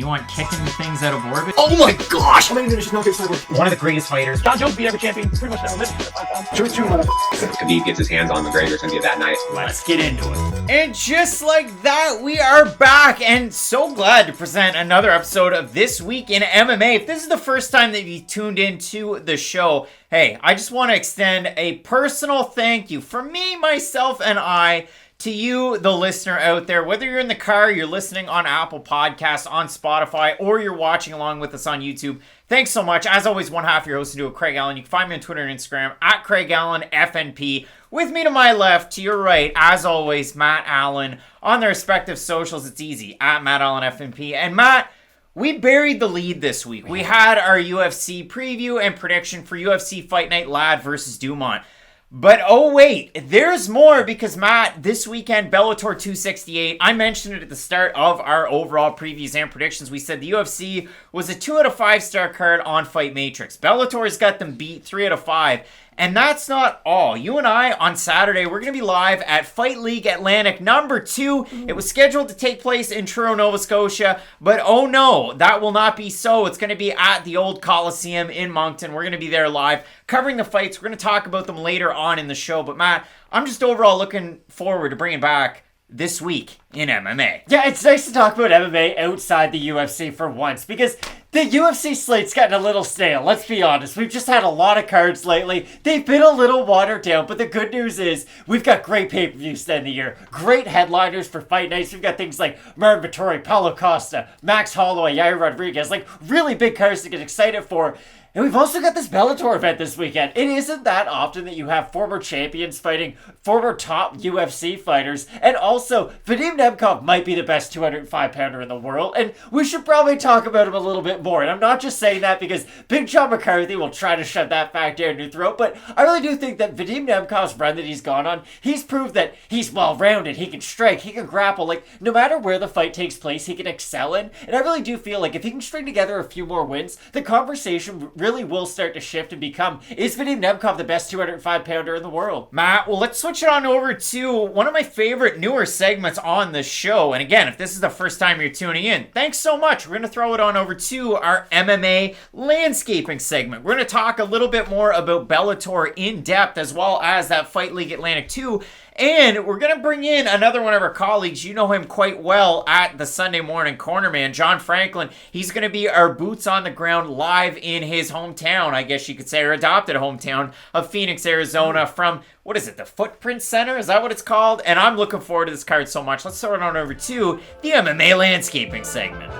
You want kicking things out of orbit? Oh my gosh! How many minutes is Nemkov like? One of the greatest fighters. John Jones beat every champion pretty much now. Truth, motherfucker. If Khabib gets his hands on McGregor, it's gonna be that night. Let's get into it. And just like that, we are back, and so glad to present another episode of This Week in MMA. If this is the first time that you tuned into the show, hey, I just want to extend a personal thank you from me, myself, and I to you, the listener out there. Whether you're in the car, you're listening on Apple Podcasts, on Spotify, or you're watching along with us on YouTube, thanks so much. As always, one half your host, Craig Allen. You can find me on Twitter and Instagram at Craig Allen FNP. With me to my left, to your right, as always, Matt Allen. On their respective socials, it's easy, at Matt Allen FNP. And Matt, we buried the lead this week. We had our UFC preview and prediction for UFC Fight Night Lad versus Dumont. But oh wait, there's more, because Matt, this weekend, Bellator 268, I mentioned it at the start of our overall previews and predictions. We said the UFC was a 2 out of 5 star card on Fight Matrix. Bellator's got them beat 3 out of 5. And that's not all. You and I, on Saturday, we're going to be live at Fight League Atlantic number 2. It was scheduled to take place in Truro, Nova Scotia, but oh no, that will not be so. It's going to be at the old Coliseum in Moncton. We're going to be there live, covering the fights. We're going to talk about them later on in the show. But Matt, I'm just overall looking forward to bringing back This Week in MMA. Yeah, it's nice to talk about MMA outside the UFC for once, because the UFC slate's gotten a little stale, let's be honest. We've just had a lot of cards lately. They've been a little watered down, but the good news is we've got great pay-per-views to end the year. Great headliners for fight nights. We've got things like Marvin Vettori, Paulo Costa, Max Holloway, Yair Rodriguez, like really big cards to get excited for. And we've also got this Bellator event this weekend. It isn't that often that you have former champions fighting former top UFC fighters. And also, Vadim Nemkov might be the best 205-pounder in the world. And we should probably talk about him a little bit more. And I'm not just saying that because Big John McCarthy will try to shove that fact down your throat. But I really do think that Vadim Nemkov's run that he's gone on, he's proved that he's well-rounded. He can strike. He can grapple. Like, no matter where the fight takes place, he can excel in. And I really do feel like if he can string together a few more wins, the conversation really will start to shift and become, is Vadim Nemkov the best 205-pounder in the world? Matt, well, let's switch it on over to one of my favorite newer segments on the show. And again, if this is the first time you're tuning in, thanks so much. We're going to throw it on over to our MMA Landscaping segment. We're going to talk a little bit more about Bellator in depth, as well as that Fight League Atlantic 2. And we're going to bring in another one of our colleagues. You know him quite well at the Sunday Morning Corner, man. John Franklin. He's going to be our boots on the ground live in his hometown, I guess you could say, or adopted hometown of Phoenix, Arizona, from, what is it, the Footprint Center? Is that what it's called? And I'm looking forward to this card so much. Let's throw it on over to the MMA Landscaping segment.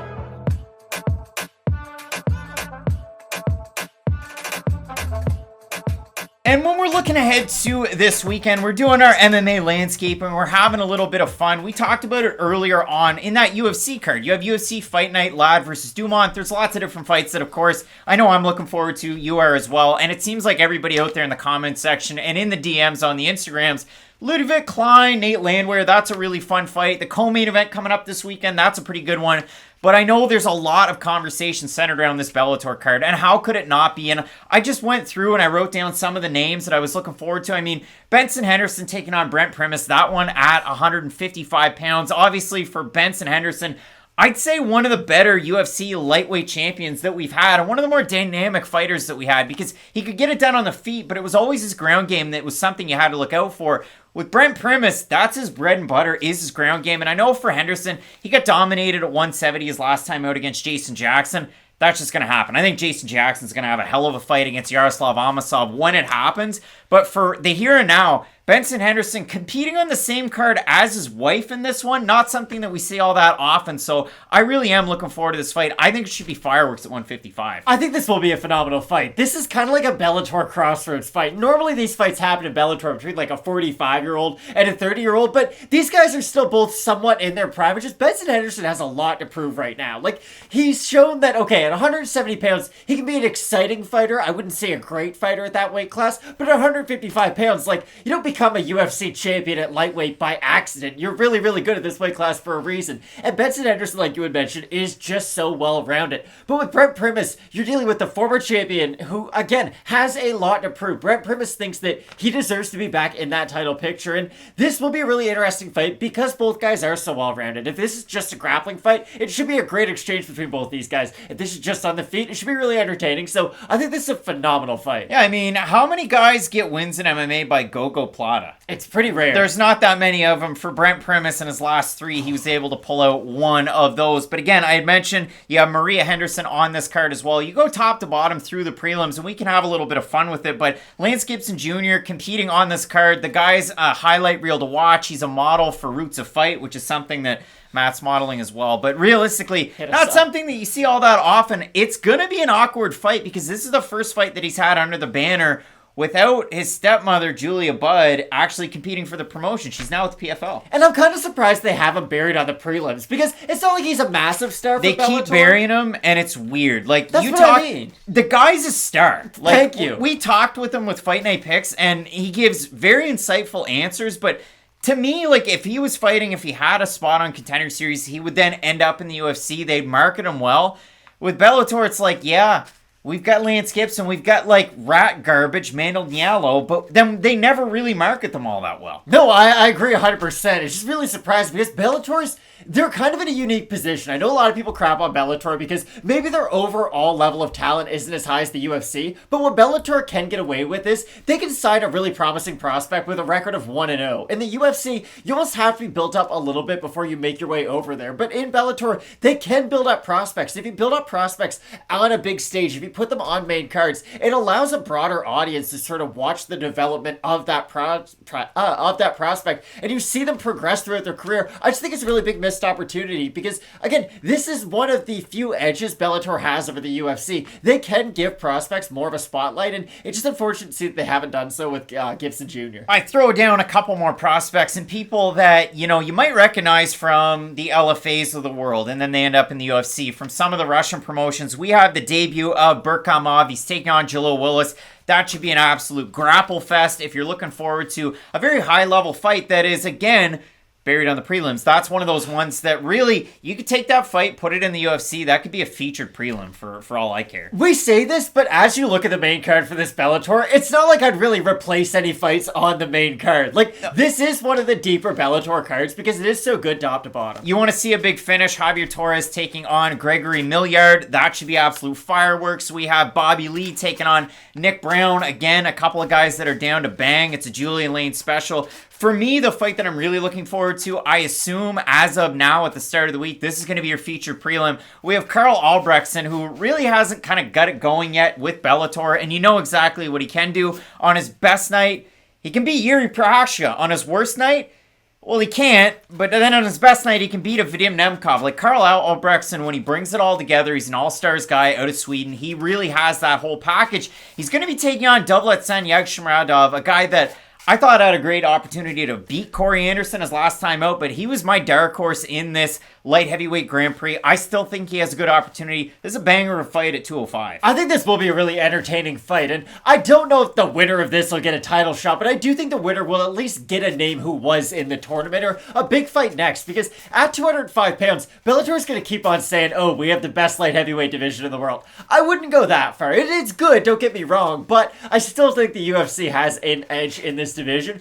And when we're looking ahead to this weekend, we're doing our MMA landscaping. We're having a little bit of fun. We talked about it earlier on in that UFC card. You have UFC Fight Night Lad versus Dumont. There's lots of different fights that, of course, I know I'm looking forward to. You are as well. And it seems like everybody out there in the comments section and in the DMs on the Instagrams, Ludovic Klein, Nate Landwehr, that's a really fun fight. The co-main event coming up this weekend, that's a pretty good one. But I know there's a lot of conversation centered around this Bellator card, and how could it not be? And I just went through and I wrote down some of the names that I was looking forward to. I mean, Benson Henderson taking on Brent Primus, that one at 155 pounds. Obviously, for Benson Henderson, I'd say one of the better UFC lightweight champions that we've had, and one of the more dynamic fighters that we had, because he could get it done on the feet, but it was always his ground game that was something you had to look out for. With Brent Primus, that's his bread and butter, is his ground game. And I know for Henderson, he got dominated at 170 his last time out against Jason Jackson. That's just going to happen. I think Jason Jackson's going to have a hell of a fight against Yaroslav Amosov when it happens. But for the here and now, Benson Henderson competing on the same card as his wife in this one, not something that we see all that often. So I really am looking forward to this fight. I think it should be fireworks at 155. I think this will be a phenomenal fight. This is kind of like a Bellator crossroads fight. Normally these fights happen in Bellator between like a 45-year-old and a 30-year-old, but these guys are still both somewhat in their prime. Just Benson Henderson has a lot to prove right now. Like, he's shown that, okay, at 170 pounds, he can be an exciting fighter. I wouldn't say a great fighter at that weight class, but at 155 pounds, like, you know, become a UFC champion at lightweight by accident. You're really, really good at this weight class for a reason. And Benson Henderson, like you had mentioned, is just so well-rounded. But with Brent Primus, you're dealing with the former champion who, again, has a lot to prove. Brent Primus thinks that he deserves to be back in that title picture, and this will be a really interesting fight because both guys are so well-rounded. If this is just a grappling fight, it should be a great exchange between both these guys. If this is just on the feet, it should be really entertaining. So I think this is a phenomenal fight. Yeah, I mean, how many guys get wins in MMA by Gogo Plata? It's pretty rare. There's not that many of them. For Brent Primus in his last 3, he was able to pull out one of those. But again, I had mentioned you have Maria Henderson on this card as well. You go top to bottom through the prelims, and we can have a little bit of fun with it. But Lance Gibson Jr. competing on this card. The guy's a highlight reel to watch. He's a model for Roots of Fight, which is something that Matt's modeling as well. But realistically, not something that you see all that often. It's going to be an awkward fight because this is the first fight that he's had under the banner without his stepmother, Julia Budd, actually competing for the promotion. She's now with the PFL. And I'm kind of surprised they have him buried on the prelims because it's not like he's a massive star for They Bellator. keep burying him, and it's weird. Like, That's you what talk, I mean. The guy's a star. Like, Thank you. We talked with him with Fight Night Picks, and he gives very insightful answers, but to me, like, if he was fighting, if he had a spot on Contender Series, he would then end up in the UFC. They'd market him well. With Bellator, it's like, yeah, we've got Lance Gibson, we've got, like, rat garbage, Mandel Niallo, but then they never really market them all that well. No, I agree 100%. It's just really surprising because Bellator's, they're kind of in a unique position. I know a lot of people crap on Bellator because maybe their overall level of talent isn't as high as the UFC, but what Bellator can get away with is they can sign a really promising prospect with a record of 1-0. In the UFC, you almost have to be built up a little bit before you make your way over there, but in Bellator, they can build up prospects. If you build up prospects on a big stage, if you put them on main cards, it allows a broader audience to sort of watch the development of that prospect, and you see them progress throughout their career. I just think it's a really big missed opportunity because, again, this is one of the few edges Bellator has over the UFC. They can give prospects more of a spotlight, and it's just unfortunate to see that they haven't done so with Gibson Jr. I throw down a couple more prospects and people that, you know, you might recognize from the LFAs of the world, and then they end up in the UFC. From some of the Russian promotions, we have the debut of Burkamov. He's taking on Jalil Willis. That should be an absolute grapple fest if you're looking forward to a very high-level fight that is, again, buried on the prelims. That's one of those ones that really, you could take that fight, put it in the UFC. That could be a featured prelim for all I care. We say this, but as you look at the main card for this Bellator, it's not like I'd really replace any fights on the main card. Like, this is one of the deeper Bellator cards because it is so good top to bottom. You want to see a big finish? Javier Torres taking on Gregory Milliard. That should be absolute fireworks. We have Bobby Lee taking on Nick Brown. Again, a couple of guys that are down to bang. It's a Julian Lane special. For me, the fight that I'm really looking forward to, I assume as of now at the start of the week, this is going to be your featured prelim. We have Carl Albrechtsen, who really hasn't kind of got it going yet with Bellator, and you know exactly what he can do. On his best night, he can beat Yuri Prochazka. On his worst night, well, he can't, but then on his best night, he can beat a Vadim Nemkov. Like, Carl Albrechtsen, when he brings it all together, he's an all-stars guy out of Sweden. He really has that whole package. He's going to be taking on Dovletsan Yagshmaradov, a guy that I thought had a great opportunity to beat Corey Anderson his last time out, but he was my dark horse in this light heavyweight Grand Prix. I still think he has a good opportunity. This is a banger of a fight at 205. I think this will be a really entertaining fight, and I don't know if the winner of this will get a title shot, but I do think the winner will at least get a name who was in the tournament or a big fight next, because at 205 pounds, Bellator is going to keep on saying, oh, we have the best light heavyweight division in the world. I wouldn't go that far. It's good, don't get me wrong, but I still think the UFC has an edge in this division.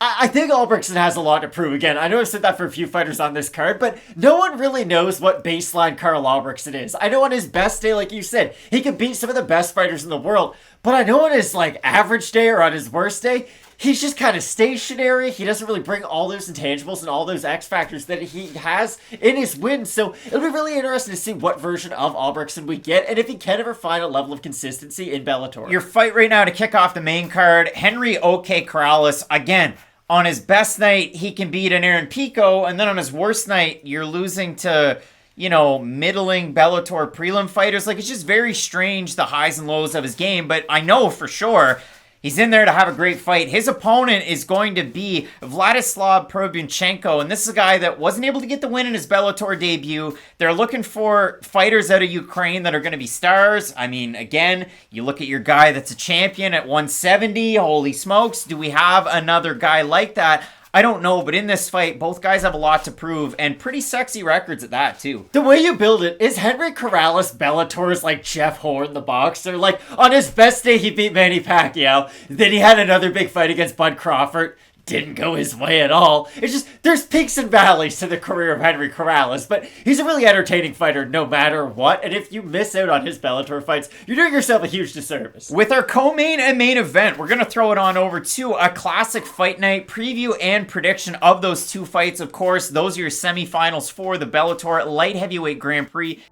I think Albrechtsen has a lot to prove. Again, I know I've said that for a few fighters on this card, but no one really knows what baseline Carl Albrechtsen is. I know on his best day, like you said, he can beat some of the best fighters in the world, but I know on his average day or on his worst day, he's just kind of stationary. He doesn't really bring all those intangibles and all those X factors that he has in his wins. So it'll be really interesting to see what version of Albrechtsen we get and if he can ever find a level of consistency in Bellator. Your fight right now to kick off the main card, Henry OK Corrales. Again, on his best night, he can beat an Aaron Pico, and then on his worst night, you're losing to, middling Bellator prelim fighters. It's just very strange, the highs and lows of his game, but I know for sure He's in there to have a great fight. His opponent is going to be Vladislav Probyunchenko, and this is a guy that wasn't able to get the win in his Bellator debut. They're looking for fighters out of Ukraine that are going to be stars. I mean, again, you look at your guy that's a champion at 170. Holy smokes, do we have another guy like that? I don't know, but in this fight, both guys have a lot to prove, and pretty sexy records at that, too. The way you build it is Henry Corrales Bellator's like Jeff Horn, the boxer. Like, on his best day, he beat Manny Pacquiao. Then he had another big fight against Bud Crawford. Didn't go his way at all. It's just, there's peaks and valleys to the career of Henry Corrales, but he's a really entertaining fighter no matter what, and if you miss out on his Bellator fights, you're doing yourself a huge disservice. With our co-main and main event, we're going to throw it on over to a classic fight night preview and prediction of those two fights. Of course, those are your semifinals for the Bellator Light Heavyweight Grand Prix.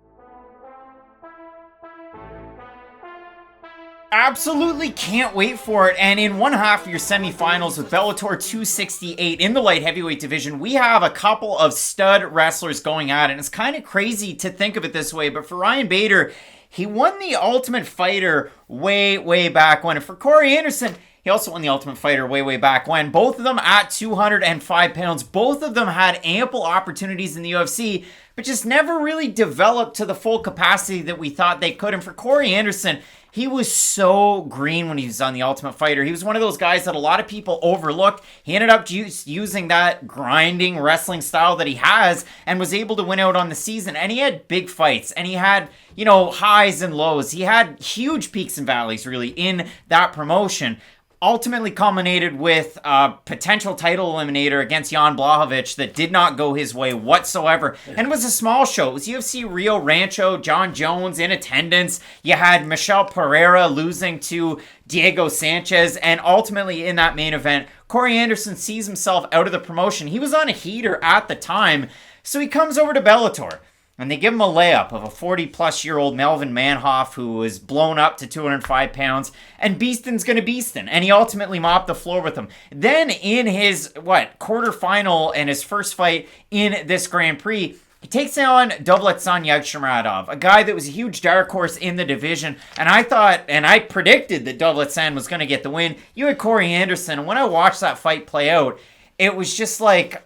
Absolutely can't wait for it. And in one half of your semifinals with Bellator 268 in the light heavyweight division, we have a couple of stud wrestlers going at it. And it's kind of crazy to think of it this way, but for Ryan Bader, he won the Ultimate Fighter way back when. And for Corey Anderson, he also won the Ultimate Fighter way back when. Both of them at 205 pounds. Both of them had ample opportunities in the UFC, but just never really developed to the full capacity that we thought they could. And for Corey Anderson, he was so green when he was on the Ultimate Fighter. He was one of those guys that a lot of people overlooked. He ended up using that grinding wrestling style that he has and was able to win out on the season. And he had big fights and he had, highs and lows. He had huge peaks and valleys really in that promotion. Ultimately culminated with a potential title eliminator against Jan Blachowicz that did not go his way whatsoever. And it was a small show. It was UFC Rio Rancho, John Jones in attendance. You had Michel Pereira losing to Diego Sanchez. And ultimately in that main event, Corey Anderson sees himself out of the promotion. He was on a heater at the time. So he comes over to Bellator. And they give him a layup of a 40-plus-year-old Melvin Manhoff who was blown up to 205 pounds. And Beaston's going to Beaston. And he ultimately mopped the floor with him. Then in his, quarterfinal and his first fight in this Grand Prix, he takes on Dovletsan Yagshmaratov, a guy that was a huge dark horse in the division. And I thought, and I predicted that Dovletsan was going to get the win. You had Corey Anderson. And when I watched that fight play out, it was just like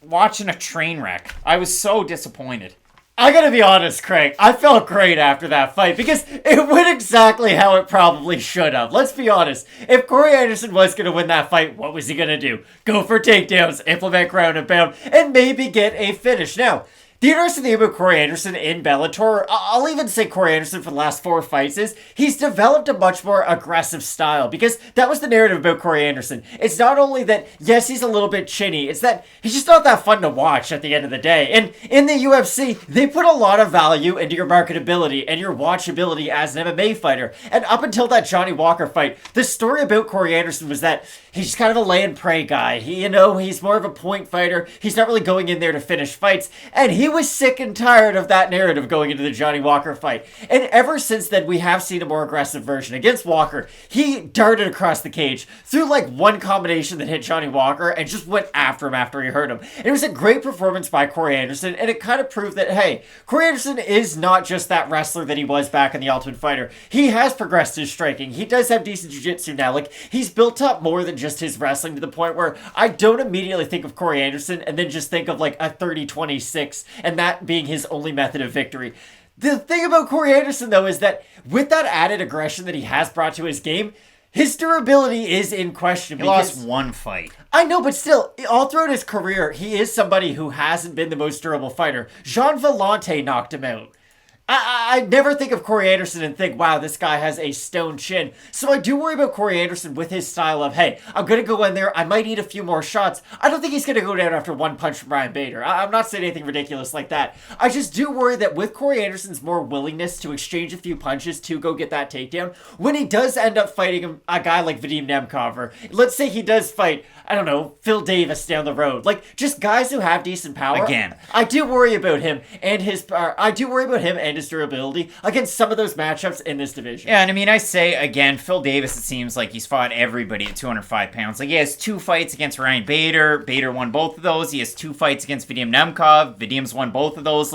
watching a train wreck. I was so disappointed. I gotta be honest, Craig, I felt great after that fight because it went exactly how it probably should have. Let's be honest. If Corey Anderson was gonna win that fight, what was he gonna do? Go for takedowns, implement ground and pound, and maybe get a finish. Now, the interesting thing about Corey Anderson in Bellator, I'll even say Corey Anderson for the last 4 fights, is he's developed a much more aggressive style because that was the narrative about Corey Anderson. It's not only that, yes, he's a little bit chinny, it's that he's just not that fun to watch at the end of the day. And in the UFC, they put a lot of value into your marketability and your watchability as an MMA fighter. And up until that Johnny Walker fight, the story about Corey Anderson was that he's just kind of a lay and pray guy. He's more of a point fighter. He's not really going in there to finish fights. And he was sick and tired of that narrative going into the Johnny Walker fight. And ever since then, we have seen a more aggressive version. Against Walker, he darted across the cage, threw one combination that hit Johnny Walker, and just went after him after he hurt him. And it was a great performance by Corey Anderson, and it kind of proved that, hey, Corey Anderson is not just that wrestler that he was back in the Ultimate Fighter. He has progressed his striking. He does have decent jiu-jitsu now. He's built up more than just his wrestling to the point where I don't immediately think of Corey Anderson and then just think of a 30-26 and that being his only method of victory. The thing about Corey Anderson, though, is that with that added aggression that he has brought to his game, his durability is in question. He lost one fight. I know, but still, all throughout his career, he is somebody who hasn't been the most durable fighter. Jean Vellante knocked him out. I never think of Corey Anderson and think, wow, this guy has a stone chin. So I do worry about Corey Anderson with his style of, hey, I'm going to go in there, I might need a few more shots. I don't think he's going to go down after one punch from Ryan Bader. I'm not saying anything ridiculous like that. I just do worry that with Corey Anderson's more willingness to exchange a few punches to go get that takedown, when he does end up fighting a guy like Vadim Nemkov, or let's say he does fight, I don't know, Phil Davis down the road. Just guys who have decent power. Again. I do worry about him and his his durability against some of those matchups in this division. Yeah, and I say, again, Phil Davis, it seems like he's fought everybody at 205 pounds. He has 2 fights against Ryan Bader. Bader won both of those. He has 2 fights against Vadim Nemkov. Vadim's won both of those.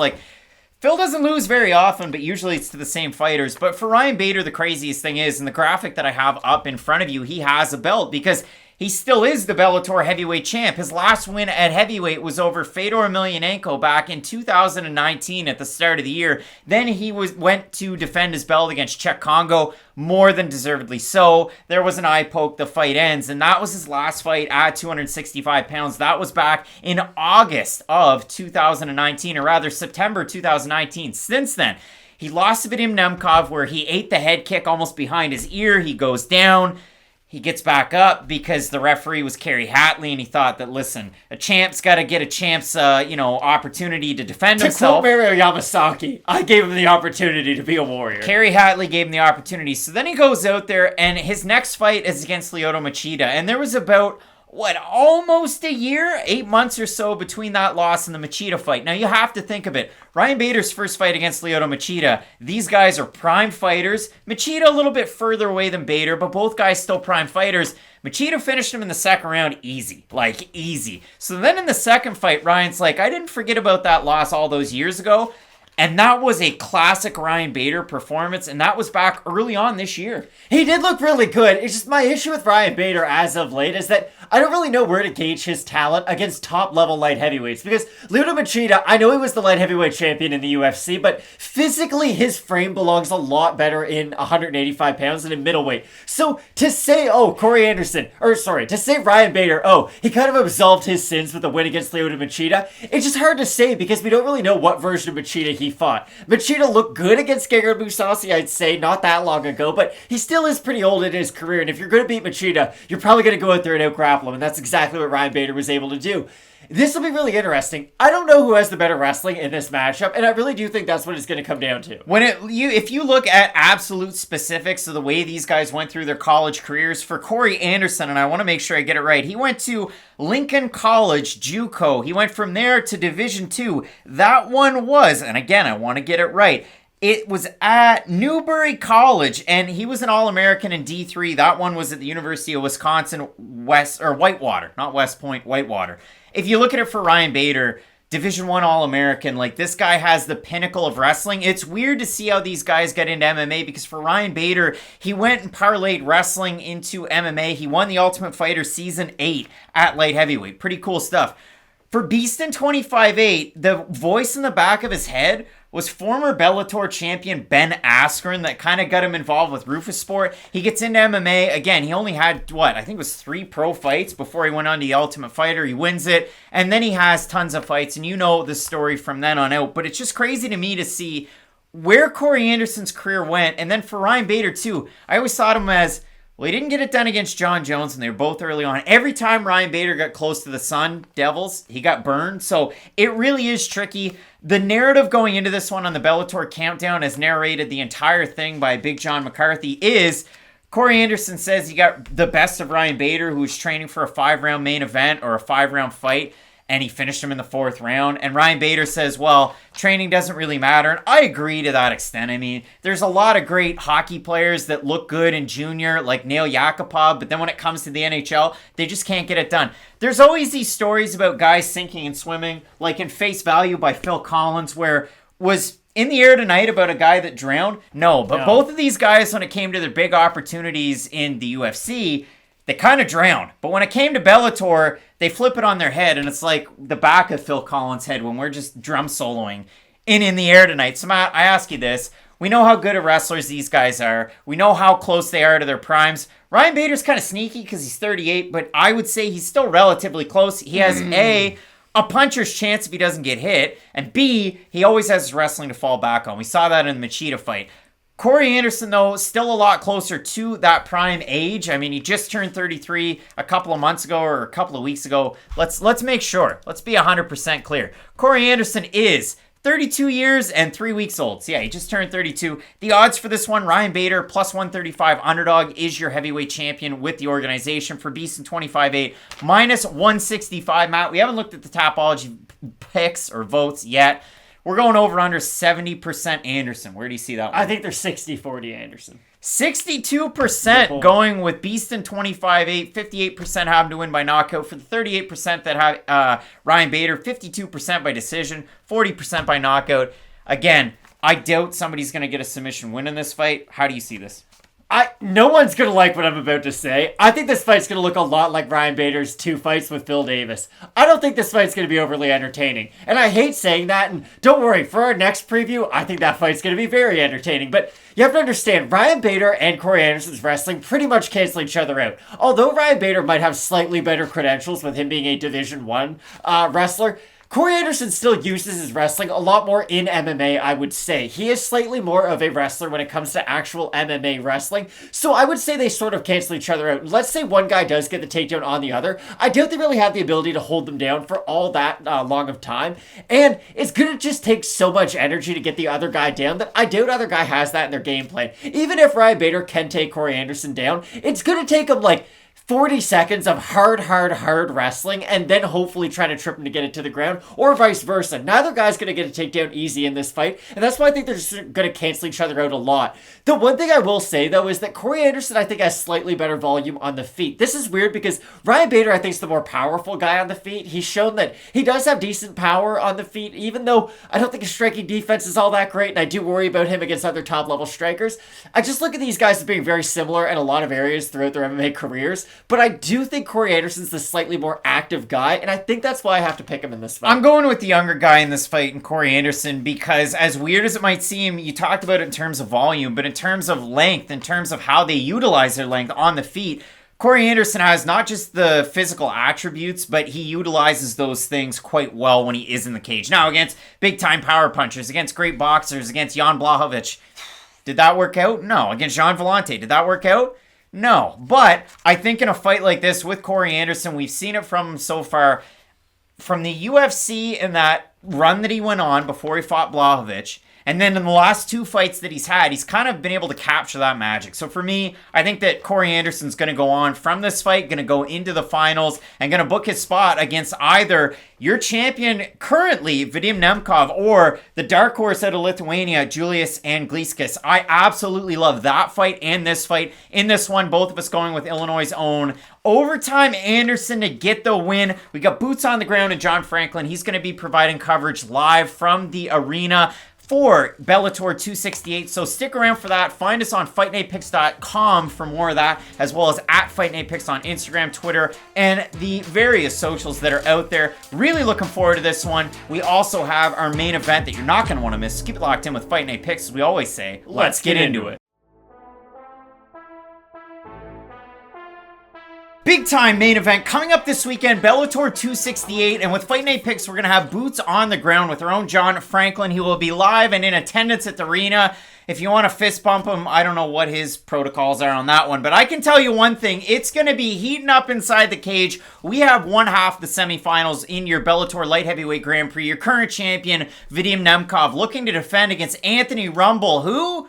Phil doesn't lose very often, but usually it's to the same fighters. But for Ryan Bader, the craziest thing is, in the graphic that I have up in front of you, he has a belt because he still is the Bellator heavyweight champ. His last win at heavyweight was over Fedor Emelianenko back in 2019 at the start of the year. Then he went to defend his belt against Czech Congo, more than deservedly so. There was an eye poke, the fight ends, and that was his last fight at 265 pounds. That was back in August of 2019, or rather September 2019. Since then, he lost to Vadim Nemkov, where he ate the head kick almost behind his ear. He goes down. He gets back up because the referee was Kerry Hatley, and he thought that, listen, a champ's got to get a champ's, opportunity to defend himself. To quote Mario Yamasaki, I gave him the opportunity to be a warrior. Kerry Hatley gave him the opportunity. So then he goes out there, and his next fight is against Lyoto Machida. And there was about, almost a year, 8 months or so between that loss and the Machida fight. Now, you have to think of it. Ryan Bader's first fight against Lyoto Machida, these guys are prime fighters. Machida a little bit further away than Bader, but both guys still prime fighters. Machida finished him in the second round easy. So then in the second fight, Ryan's like, I didn't forget about that loss all those years ago. And that was a classic Ryan Bader performance, and that was back early on this year. He did look really good. It's just my issue with Ryan Bader as of late is that I don't really know where to gauge his talent against top-level light heavyweights. Because Lyoto Machida, I know he was the light heavyweight champion in the UFC, but physically his frame belongs a lot better in 185 pounds than in middleweight. So to say, to say Ryan Bader, he kind of absolved his sins with a win against Lyoto Machida, it's just hard to say because we don't really know what version of Machida he fought. Machida looked good against Gegard Mousasi, I'd say, not that long ago, but he still is pretty old in his career, and if you're going to beat Machida, you're probably going to go out there and out-grapple him, and that's exactly what Ryan Bader was able to do. This will be really interesting. I don't know who has the better wrestling in this matchup, and I really do think that's what it's going to come down to. If you look at absolute specifics of the way these guys went through their college careers, for Corey Anderson, and I want to make sure I get it right, he went to Lincoln College, JUCO. He went from there to Division II. That one was, and again, I want to get it right, it was at Newbury College, and he was an All-American in D3. That one was at the University of Wisconsin Whitewater, not West Point, Whitewater. If you look at it for Ryan Bader, Division I All-American, this guy has the pinnacle of wrestling. It's weird to see how these guys get into MMA because for Ryan Bader, he went and parlayed wrestling into MMA. He won the Ultimate Fighter Season 8 at light heavyweight. Pretty cool stuff. For Beastin 25-8, the voice in the back of his head was former Bellator champion Ben Askren that kind of got him involved with Rufus Sport. He gets into MMA. Again, he only had, I think it was 3 pro fights before he went on to the Ultimate Fighter. He wins it, and then he has tons of fights, and you know the story from then on out. But it's just crazy to me to see where Corey Anderson's career went. And then for Ryan Bader, too, I always thought him as, he didn't get it done against John Jones, and they were both early on. Every time Ryan Bader got close to the Sun Devils, he got burned. So it really is tricky. The narrative going into this one on the Bellator Countdown, as narrated the entire thing by Big John McCarthy, is Corey Anderson says he got the best of Ryan Bader, who was training for a 5-round main event or a 5-round fight, and he finished him in the 4th round. And Ryan Bader says, training doesn't really matter. And I agree to that extent. I mean, there's a lot of great hockey players that look good in junior, like Nail Yakupov, but then when it comes to the NHL, they just can't get it done. There's always these stories about guys sinking and swimming, like in Face Value by Phil Collins, where was in the air tonight about a guy that drowned? No, but both of these guys, when it came to their big opportunities in the UFC, they kind of drowned. But when it came to Bellator, they flip it on their head, and it's like the back of Phil Collins' head when we're just drum soloing in the air tonight. So, Matt, I ask you this. We know how good of wrestlers these guys are. We know how close they are to their primes. Ryan Bader's kind of sneaky because he's 38, but I would say he's still relatively close. He has a puncher's chance if he doesn't get hit, and B, he always has his wrestling to fall back on. We saw that in the Machida fight. Corey Anderson, though, still a lot closer to that prime age. I mean, he just turned 33 a couple of months ago or a couple of weeks ago. Let's make sure. Let's be 100% clear. Corey Anderson is 32 years and 3 weeks old. So, yeah, he just turned 32. The odds for this one, Ryan Bader, plus 135 underdog, is your heavyweight champion with the organization. For Beastin 25-8, minus 165. Matt, we haven't looked at the Tapology picks or votes yet. We're going over under 70% Anderson. Where do you see that one? I think they're 60-40 Anderson. 62% going with Beastin 25-8. 58% have him to win by knockout. For the 38% that have Ryan Bader, 52% by decision, 40% by knockout. again, I doubt somebody's going to get a submission win in this fight. How do you see this? No one's going to like what I'm about to say. I think this fight's going to look a lot like Ryan Bader's 2 fights with Phil Davis. I don't think this fight's going to be overly entertaining. And I hate saying that, and don't worry, for our next preview, I think that fight's going to be very entertaining. But you have to understand, Ryan Bader and Corey Anderson's wrestling pretty much cancel each other out. Although Ryan Bader might have slightly better credentials with him being a Division I wrestler, Corey Anderson still uses his wrestling a lot more in MMA, I would say. He is slightly more of a wrestler when it comes to actual MMA wrestling, so I would say they sort of cancel each other out. Let's say one guy does get the takedown on the other. I doubt they really have the ability to hold them down for all that long of time, and it's going to just take so much energy to get the other guy down that I doubt other guy has that in their game plan. Even if Ryan Bader can take Corey Anderson down, it's going to take him like 40 seconds of hard wrestling and then hopefully try to trip him to get it to the ground, or vice versa. Neither guy's going to get a takedown easy in this fight, and that's why I think they're just going to cancel each other out a lot. The one thing I will say, though, is that Corey Anderson, I think, has slightly better volume on the feet. This is weird because Ryan Bader, I think, is the more powerful guy on the feet. He's shown that he does have decent power on the feet, even though I don't think his striking defense is all that great, and I do worry about him against other top-level strikers. I just look at these guys as being very similar in a lot of areas throughout their MMA careers. But I do think Corey Anderson's the slightly more active guy, and I think that's why I have to pick him in this fight. I'm going with the younger guy in this fight, in Corey Anderson, because as weird as it might seem, you talked about it in terms of volume, but in terms of length, in terms of how they utilize their length on the feet, Corey Anderson has not just the physical attributes, but he utilizes those things quite well when he is in the cage. Now, against big-time power punchers, against great boxers, against Jan Blachowicz, did that work out? No. Against Jean Vellante, did that work out? No, but I think in a fight like this with Corey Anderson, we've seen it from him so far, from the UFC in that run that he went on before he fought Blachowicz, and then in the last 2 fights that he's had, he's kind of been able to capture that magic. So for me, I think that Corey Anderson's going to go on from this fight, going to go into the finals, and going to book his spot against either your champion currently, Vadim Nemkov, or the dark horse out of Lithuania, Julius Anglickas. I absolutely love that fight and this fight. In this one, both of us going with Illinois' own Overtime Anderson to get the win. We got boots on the ground and John Franklin. He's going to be providing coverage live from the arena for Bellator 268, so stick around for that. Find us on FightNightPicks.com for more of that, as well as at FightNightPicks on Instagram, Twitter, and the various socials that are out there. Really looking forward to this one. We also have our main event that you're not going to want to miss. Keep it locked in with Fight Night Picks, as we always say. Let's get into it. Big time main event coming up this weekend, Bellator 268, and with Fight Night Picks, we're going to have boots on the ground with our own John Franklin. He will be live and in attendance at the arena. If you want to fist bump him, I don't know what his protocols are on that one, but I can tell you one thing, it's going to be heating up inside the cage. We have one half the semifinals in your Bellator Light Heavyweight Grand Prix. Your current champion, Vadim Nemkov, looking to defend against Anthony Rumble, who...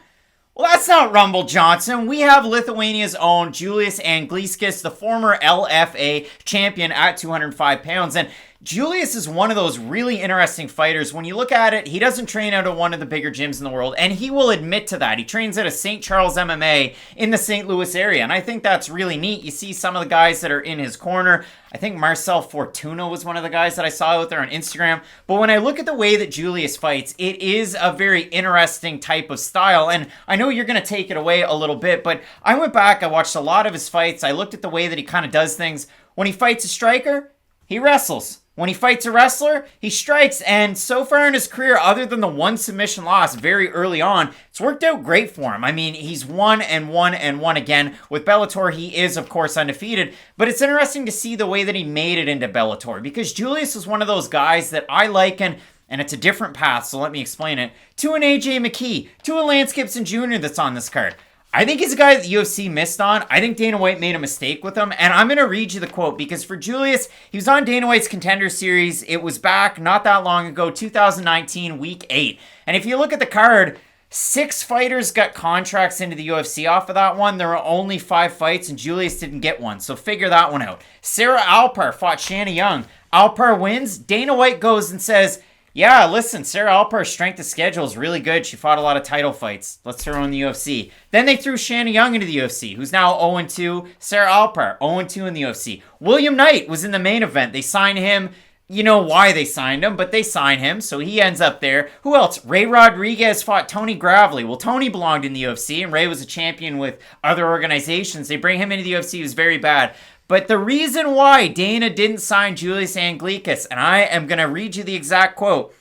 Well, that's not Rumble Johnson. We have Lithuania's own Julius Anglickas, the former LFA champion at 205 pounds. And Julius is one of those really interesting fighters. When you look at it, he doesn't train out of one of the bigger gyms in the world, and he will admit to that. He trains out of St. Charles MMA in the St. Louis area, and I think that's really neat. You see some of the guys that are in his corner. I think Marcel Fortuna was one of the guys that I saw out there on Instagram. But when I look at the way that Julius fights, it is a very interesting type of style, and I know you're going to take it away a little bit, but I went back, I watched a lot of his fights, I looked at the way that he kind of does things. When he fights a striker, he wrestles. When he fights a wrestler, he strikes, and so far in his career, other than the one submission loss very early on, it's worked out great for him. I mean, he's won and won and won again. With Bellator, he is, of course, undefeated, but it's interesting to see the way that he made it into Bellator, because Julius is one of those guys that I like, and it's a different path, so let me explain it, to an AJ McKee, to a Lance Gibson Jr. that's on this card. I think he's a guy that the UFC missed on. I think Dana White made a mistake with him, and I'm going to read you the quote, because for Julius, he was on Dana White's Contender Series. It was back not that long ago, 2019, Week 8. And if you look at the card, 6 fighters got contracts into the UFC off of that one. There were only 5 fights, and Julius didn't get one, so figure that one out. Sarah Alpar fought Shanna Young. Alpar wins. Dana White goes and says, yeah, listen, Sarah Alpar's strength of schedule is really good. She fought a lot of title fights. Let's throw her in the UFC. Then they threw Shanna Young into the UFC, who's now 0-2. Sarah Alpar, 0-2 in the UFC. William Knight was in the main event. They signed him you know why they signed him, but they signed him, so he ends up there. Who else? Ray Rodriguez fought Tony Gravely. Well, Tony belonged in the UFC, and Ray was a champion with other organizations. They bring him into the UFC, he was very bad. But the reason why Dana didn't sign Julius Anglickas, and I am going to read you the exact quote,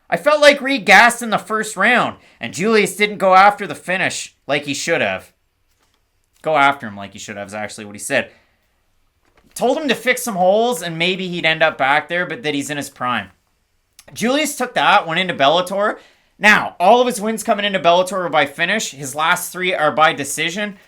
I felt like Reed gassed in the first round, and Julius didn't go after the finish like he should have. Go after him like he should have is actually what he said. Told him to fix some holes and maybe he'd end up back there, but that he's in his prime. Julius took that, went into Bellator. Now, all of his wins coming into Bellator are by finish. His last 3 are by decision.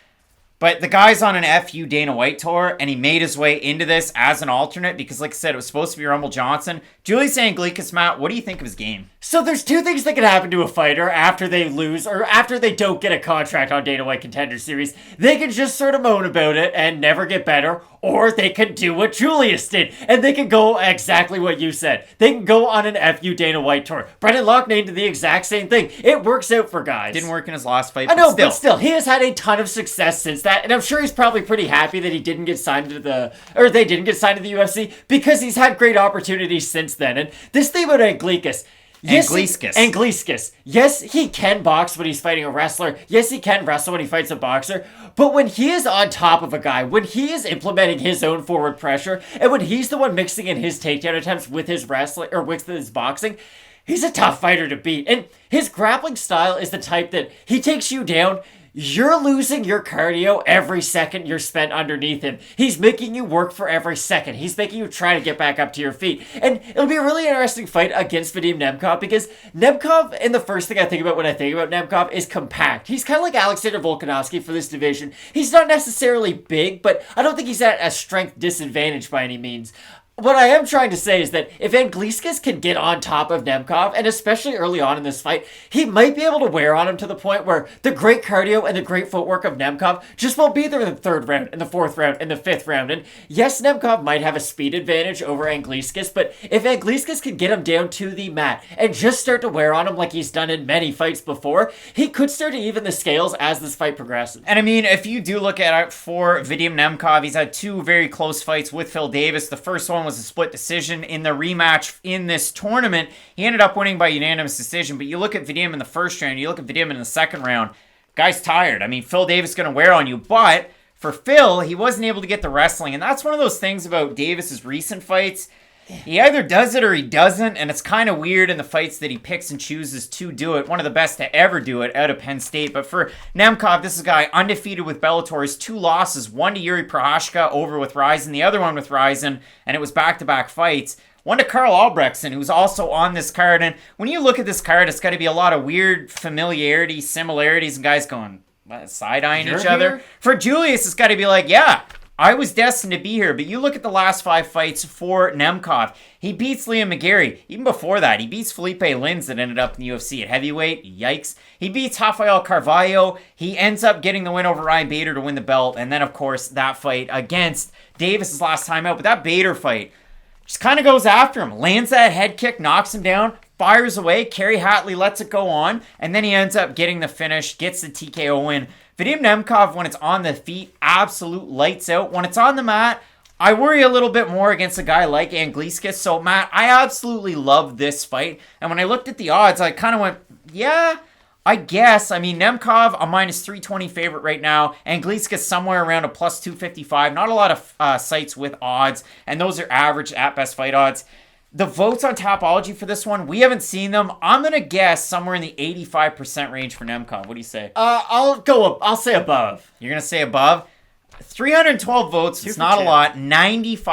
But the guy's on an FU Dana White tour, and he made his way into this as an alternate because, like I said, it was supposed to be Rumble Johnson. Julius Anglickas, Matt, what do you think of his game? So there's 2 things that can happen to a fighter after they lose or after they don't get a contract on Dana White Contender Series. They can just sort of moan about it and never get better, or they could do what Julius did, and they can go exactly what you said. They can go on an FU Dana White tour. Brendan Loughnane did the exact same thing. It works out for guys. Didn't work in his last fight, I know, but still, he has had a ton of success since that, and I'm sure he's probably pretty happy that he didn't get signed to they didn't get signed to the UFC because he's had great opportunities since then. And this thing about Anglickas, Anglickas. Yes, he can box when he's fighting a wrestler. Yes, he can wrestle when he fights a boxer. But when he is on top of a guy, when he is implementing his own forward pressure, and when he's the one mixing in his takedown attempts with his wrestling or with his boxing, he's a tough fighter to beat. And his grappling style is the type that he takes you down. You're losing your cardio every second you're spent underneath him. He's making you work for every second. He's making you try to get back up to your feet. And it'll be a really interesting fight against Vadim Nemkov because Nemkov, and the first thing I think about when I think about Nemkov is compact. He's kind of like Alexander Volkanovski for this division. He's not necessarily big, but I don't think he's at a strength disadvantage by any means. What I am trying to say is that if Anglickas can get on top of Nemkov, and especially early on in this fight, he might be able to wear on him to the point where the great cardio and the great footwork of Nemkov just won't be there in the 3rd round, in the 4th round, in the 5th round. And yes, Nemkov might have a speed advantage over Anglickas, but if Anglickas can get him down to the mat and just start to wear on him like he's done in many fights before, he could start to even the scales as this fight progresses. And I mean, if you do look at it for Vadim Nemkov, he's had 2 very close fights with Phil Davis. The first one was a split decision. In the rematch in this tournament, he ended up winning by unanimous decision. But you look at Vadim in the first round, you look at Vadim in the 2nd round, guy's tired. I mean, Phil Davis is going to wear on you, but for Phil, he wasn't able to get the wrestling. And that's one of those things about Davis's recent fights. He either does it or he doesn't, and it's kind of weird in the fights that he picks and chooses to do it. One of the best to ever do it out of Penn State. But for Nemkov, this is a guy undefeated with Bellator. His 2 losses, one to Yuri Prohashka over with Rizin, the other one with Rizin, and it was back-to-back fights. One to Carl Albrechtsen, who's also on this card. And when you look at this card, it's got to be a lot of weird familiarity, similarities, and guys going side-eyeing each other. For Julius, it's got to be like, yeah, I was destined to be here, but you look at the last 5 fights for Nemkov. He beats Liam McGarry. Even before that, he beats Felipe Lins that ended up in the UFC at heavyweight. Yikes. He beats Rafael Carvalho. He ends up getting the win over Ryan Bader to win the belt. And then, of course, that fight against Davis's last time out. But that Bader fight just kind of goes after him. Lands that head kick, knocks him down, fires away. Kerry Hatley lets it go on. And then he ends up getting the finish, gets the TKO win. Vadim Nemkov, when it's on the feet, absolute lights out. When it's on the mat, I worry a little bit more against a guy like Anglickas. So, Matt, I absolutely love this fight. And when I looked at the odds, I kind of went, yeah, I guess. I mean, Nemkov, a minus 320 favorite right now. Anglickas somewhere around a plus 255. Not a lot of sites with odds. And those are average at best fight odds. The votes on Tapology for this one, we haven't seen them. I'm going to guess somewhere in the 85% range for Nemkov. What do you say? I'll say above. You're going to say above? 312 votes. It's not a lot. 95%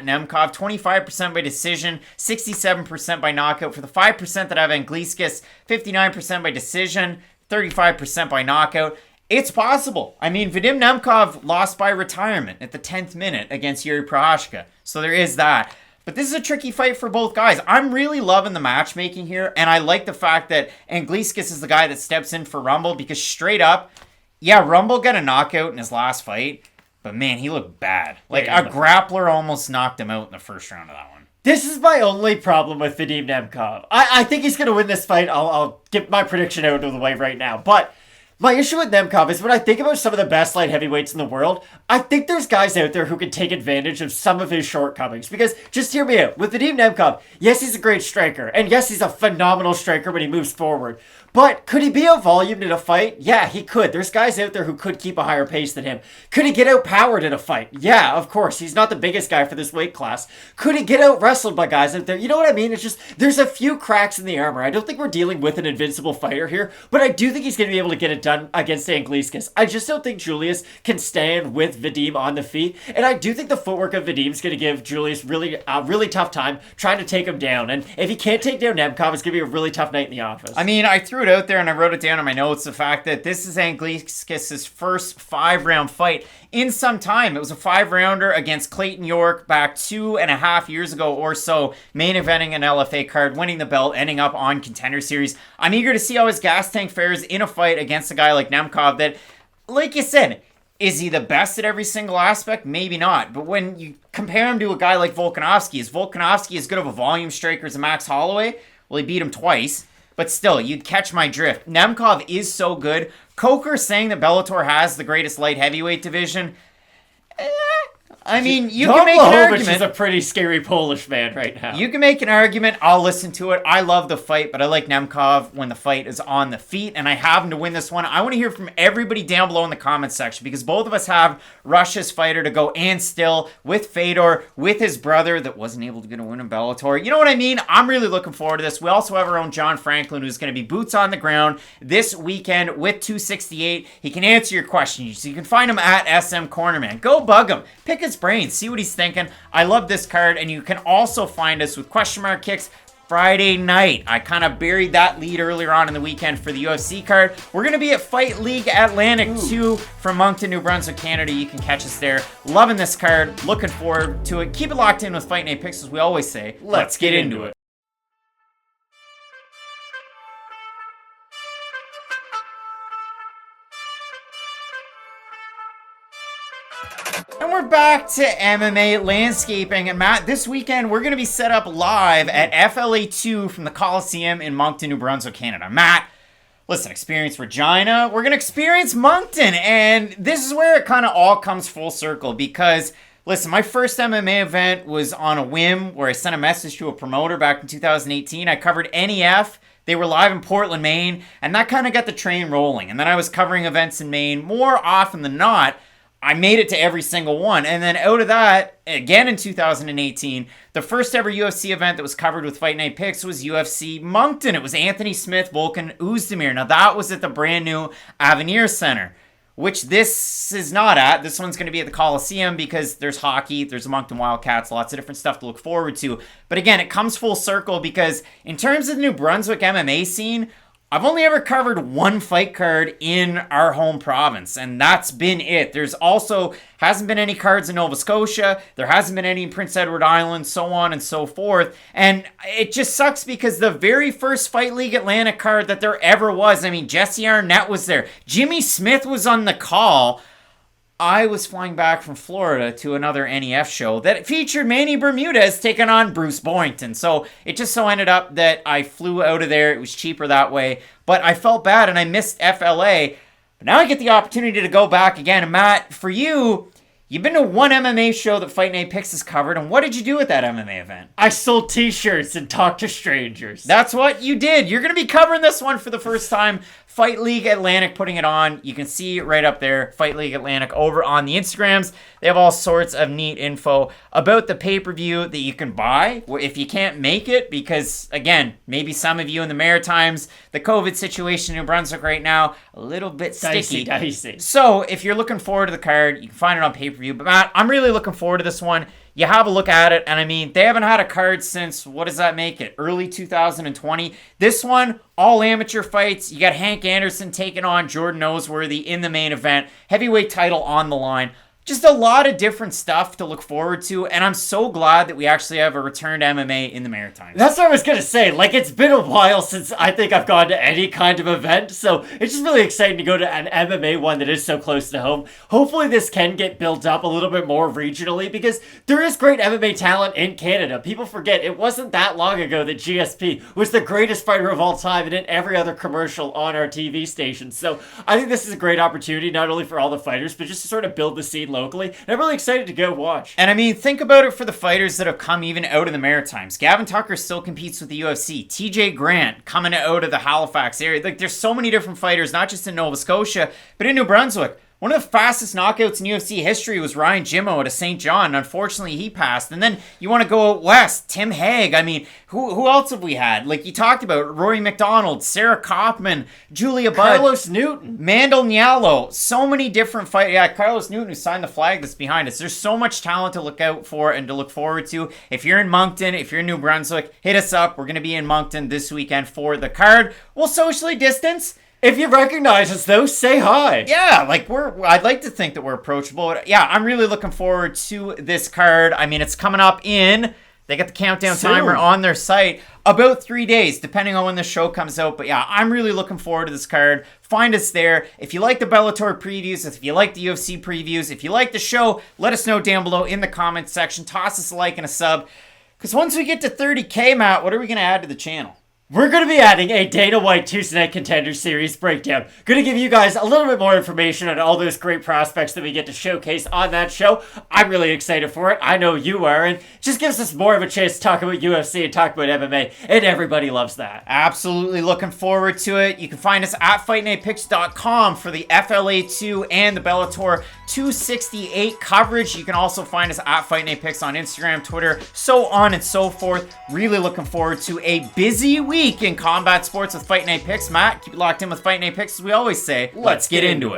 Nemkov, 25% by decision, 67% by knockout. For the 5% that have Anglickas, 59% by decision, 35% by knockout. It's possible. I mean, Vadim Nemkov lost by retirement at the 10th minute against Yuri Prohashka. So there is that. But this is a tricky fight for both guys. I'm really loving the matchmaking here, and I like the fact that Anglickas is the guy that steps in for Rumble because straight up, yeah, Rumble got a knockout in his last fight, but man, he looked bad. Like, a grappler almost knocked him out in the first round of that one. This is my only problem with Vadim Nemkov. I think he's going to win this fight. I'll get my prediction out of the way right now. But My issue with Nemkov is when I think about some of the best light heavyweights in the world, I think there's guys out there who can take advantage of some of his shortcomings. Because, just hear me out, with Vadim Nemkov, yes, he's a great striker, and yes, he's a phenomenal striker when he moves forward. But could he be outvolumed in a fight? Yeah, he could. There's guys out there who could keep a higher pace than him. Could he get outpowered in a fight? Yeah, of course. He's not the biggest guy for this weight class. Could he get out wrestled by guys out there? You know what I mean? It's just, there's a few cracks in the armor. I don't think we're dealing with an invincible fighter here, but I do think he's going to be able to get it done against Anglickas. I just don't think Julius can stand with Vadim on the feet, and I do think the footwork of Vadim is going to give Julius really tough time trying to take him down. And if he can't take down Nemkov, it's going to be a really tough night in the office. I mean, I threw it out there and I wrote it down in my notes, the fact that this is Anglickas' first 5-round fight in some time. It was a 5-rounder against Clayton York back 2.5 years ago or so, main eventing an LFA card, winning the belt, ending up on Contender Series. I'm eager to see how his gas tank fares in a fight against a guy like Nemkov that, like you said, is he the best at every single aspect? Maybe not. But when you compare him to a guy like Volkanovski, is Volkanovski as good of a volume striker as Max Holloway? Well, he beat him twice. But still, you'd catch my drift. Nemkov is so good. Coker saying that Bellator has the greatest light heavyweight division. I mean, you can make an argument. Is a pretty scary Polish man right now. You can make an argument. I'll listen to it. I love the fight, but I like Nemkov when the fight is on the feet, and I have him to win this one. I want to hear from everybody down below in the comments section, because both of us have Russia's fighter to go, and still with Fedor, with his brother that wasn't able to get a win in Bellator. You know what I mean? I'm really looking forward to this. We also have our own John Franklin, who's going to be boots on the ground this weekend with 268. He can answer your questions. You can find him at SM Cornerman. Go bug him. Pick his brains. See what he's thinking. I love this card, and you can also find us with question mark kicks Friday night. I kind of buried that lead earlier on in the weekend for the UFC card. We're going to be at Fight League Atlantic 2 from Moncton, New Brunswick, Canada. You can catch us there. Loving this card. Looking forward to it. Keep it locked in with Fight Night Picks, as we always say. Let's get into it. And we're back to MMA Landscaping. And Matt, this weekend we're going to be set up live at FLA2 from the Coliseum in Moncton, New Brunswick, Canada. Matt, listen, experience Regina. We're going to experience Moncton. And this is where it kind of all comes full circle because, listen, my first MMA event was on a whim where I sent a message to a promoter back in 2018. I covered NEF. They were live in Portland, Maine. And that kind of got the train rolling. And then I was covering events in Maine more often than not. I made it to every single one. And then out of that, again in 2018, the first ever UFC event that was covered with Fight Night Picks was UFC Moncton. It was Anthony Smith, Volkan Oezdemir. Now that was at the brand new Avenir Center, which this is not at. This one's going to be at the Coliseum because there's hockey, there's the Moncton Wildcats, lots of different stuff to look forward to. But again, it comes full circle because in terms of the New Brunswick MMA scene, I've only ever covered one fight card in our home province, and that's been it. There's also hasn't been any cards in Nova Scotia. There hasn't been any in Prince Edward Island, so on and so forth. And it just sucks because the very first Fight League Atlantic card that there ever was, I mean, Jesse Arnett was there. Jimmy Smith was on the call. I was flying back from Florida to another NEF show that featured Manny Bermudez taking on Bruce Boynton. So it just so ended up that I flew out of there. It was cheaper that way. But I felt bad and I missed FLA. But now I get the opportunity to go back again. And Matt, for you, you've been to one MMA show that Fight Night Picks has covered. And what did you do at that MMA event? I sold t-shirts and talked to strangers. That's what you did. You're going to be covering this one for the first time. Fight League Atlantic putting it on. You can see right up there, Fight League Atlantic over on the Instagrams. They have all sorts of neat info about the pay-per-view that you can buy if you can't make it, because again, maybe some of you in the Maritimes, the COVID situation in New Brunswick right now, a little bit sticky. Dicey. So if you're looking forward to the card, you can find it on pay-per-view. But Matt, I'm really looking forward to this one. You have a look at it, and I mean, they haven't had a card since, what does that make it, early 2020? This one, all amateur fights. You got Hank Anderson taking on Jordan Noseworthy in the main event. Heavyweight title on the line. just a lot of different stuff to look forward to, and I'm so glad that we actually have a return to MMA in the Maritimes. That's what I was gonna say. Like, it's been a while since I think I've gone to any kind of event, so it's just really exciting to go to an MMA one that is so close to home. Hopefully this can get built up a little bit more regionally, because there is great MMA talent in Canada. People forget it wasn't that long ago that GSP was the greatest fighter of all time and in every other commercial on our TV station. So I think this is a great opportunity, not only for all the fighters, but just to sort of build the scene locally. And I'm really excited to go watch. And I mean, think about it for the fighters that have come even out of the Maritimes. Gavin Tucker still competes with the UFC. TJ Grant coming out of the Halifax area. Like, there's so many different fighters, not just in Nova Scotia, but in New Brunswick. One of the fastest knockouts in UFC history was Ryan Jimmo out of St. John. Unfortunately, he passed. And then you want to go out west, Tim Hague. I mean, who else have we had? Like, you talked about Rory McDonald, Sarah Kaufman, Julia Budd, Carlos Newton, Mandel Nyalo. So many different fighters. Yeah, Carlos Newton, who signed the flag that's behind us. There's so much talent to look out for and to look forward to. If you're in Moncton, if you're in New Brunswick, hit us up. We're going to be in Moncton this weekend for the card. We'll socially distance. if you recognize us, though, say hi. Yeah, like I'd like to think that we're approachable. Yeah, I'm really looking forward to this card. I mean, it's coming up in, they got the countdown timer on their site, about 3 days, depending on when the show comes out. But yeah, I'm really looking forward to this card. Find us there. If you like the Bellator previews, if you like the UFC previews, if you like the show, let us know down below in the comments section. Toss us a like and a sub. Because once we get to 30K, Matt, what are we going to add to the channel? We're going to be adding a Dana White Tuesday Night Contender Series breakdown. Going to give you guys a little bit more information on all those great prospects that we get to showcase on that show. I'm really excited for it. I know you are. And it just gives us more of a chance to talk about UFC and talk about MMA. And everybody loves that. Absolutely looking forward to it. You can find us at FightNightPicks.com for the FLA2 and the Bellator 268 coverage. You can also find us at Fight Night Picks on Instagram, Twitter, so on and so forth. Really looking forward to a busy week in combat sports with Fight Night Picks. Matt, keep it locked in with Fight Night Picks, as we always say. Let's get into it.